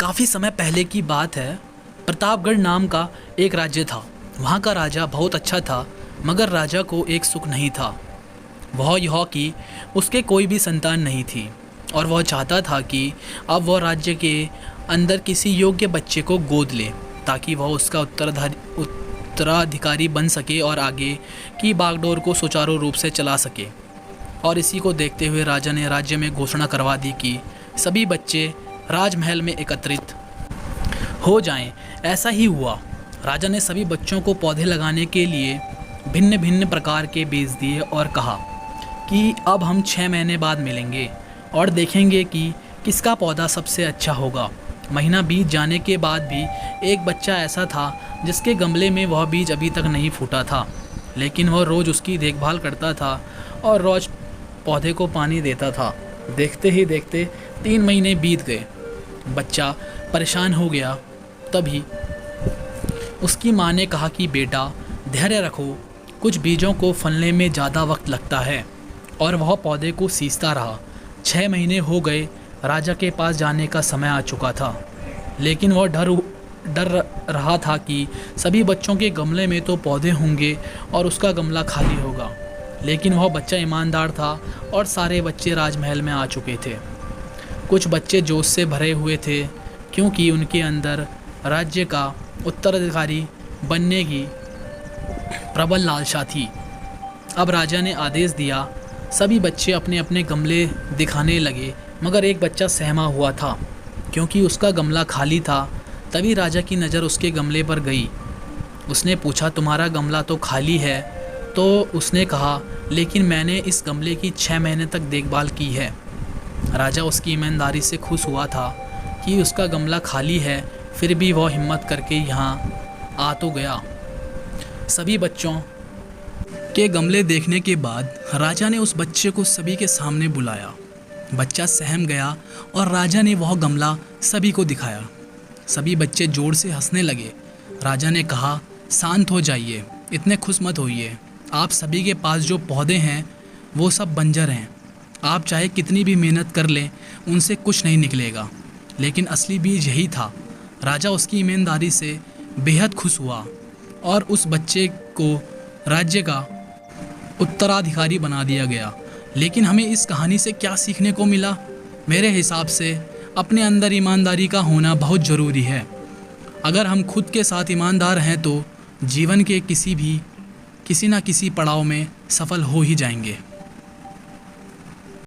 काफ़ी समय पहले की बात है। प्रतापगढ़ नाम का एक राज्य था। वहाँ का राजा बहुत अच्छा था, मगर राजा को एक सुख नहीं था। वह यह कि उसके कोई भी संतान नहीं थी और वह चाहता था कि अब वह राज्य के अंदर किसी योग्य बच्चे को गोद ले, ताकि वह उसका उत्तराधिकारी बन सके और आगे की बागडोर को सुचारू रूप से चला सके। और इसी को देखते हुए राजा ने राज्य में घोषणा करवा दी कि सभी बच्चे राजमहल में एकत्रित हो जाएं। ऐसा ही हुआ। राजा ने सभी बच्चों को पौधे लगाने के लिए भिन्न भिन्न प्रकार के बीज दिए और कहा कि अब हम 6 महीने बाद मिलेंगे और देखेंगे कि किसका पौधा सबसे अच्छा होगा। महीना बीत जाने के बाद भी एक बच्चा ऐसा था जिसके गमले में वह बीज अभी तक नहीं फूटा था, लेकिन वह रोज़ उसकी देखभाल करता था और रोज़ पौधे को पानी देता था। देखते ही देखते 3 महीने बीत गए। बच्चा परेशान हो गया। तभी उसकी माँ ने कहा कि बेटा, धैर्य रखो, कुछ बीजों को फलने में ज़्यादा वक्त लगता है। और वह पौधे को सींचता रहा। 6 महीने हो गए। राजा के पास जाने का समय आ चुका था, लेकिन वह डर रहा था कि सभी बच्चों के गमले में तो पौधे होंगे और उसका गमला खाली होगा। लेकिन वह बच्चा ईमानदार था और सारे बच्चे राजमहल में आ चुके थे। कुछ बच्चे जोश से भरे हुए थे, क्योंकि उनके अंदर राज्य का उत्तराधिकारी बनने की प्रबल लालसा थी। अब राजा ने आदेश दिया। सभी बच्चे अपने अपने गमले दिखाने लगे, मगर एक बच्चा सहमा हुआ था, क्योंकि उसका गमला खाली था। तभी राजा की नज़र उसके गमले पर गई। उसने पूछा, तुम्हारा गमला तो खाली है? तो उसने कहा, लेकिन मैंने इस गमले की 6 महीने तक देखभाल की है। राजा उसकी ईमानदारी से खुश हुआ था कि उसका गमला खाली है, फिर भी वह हिम्मत करके यहाँ आ तो गया। सभी बच्चों के गमले देखने के बाद राजा ने उस बच्चे को सभी के सामने बुलाया। बच्चा सहम गया और राजा ने वह गमला सभी को दिखाया। सभी बच्चे जोर से हंसने लगे। राजा ने कहा, शांत हो जाइए, इतने खुश मत होइए। आप सभी के पास जो पौधे हैं वो सब बंजर हैं। आप चाहे कितनी भी मेहनत कर लें, उनसे कुछ नहीं निकलेगा। लेकिन असली बीज यही था। राजा उसकी ईमानदारी से बेहद खुश हुआ और उस बच्चे को राज्य का उत्तराधिकारी बना दिया गया। लेकिन हमें इस कहानी से क्या सीखने को मिला? मेरे हिसाब से अपने अंदर ईमानदारी का होना बहुत ज़रूरी है। अगर हम खुद के साथ ईमानदार हैं तो जीवन के किसी ना किसी पड़ाव में सफल हो ही जाएंगे।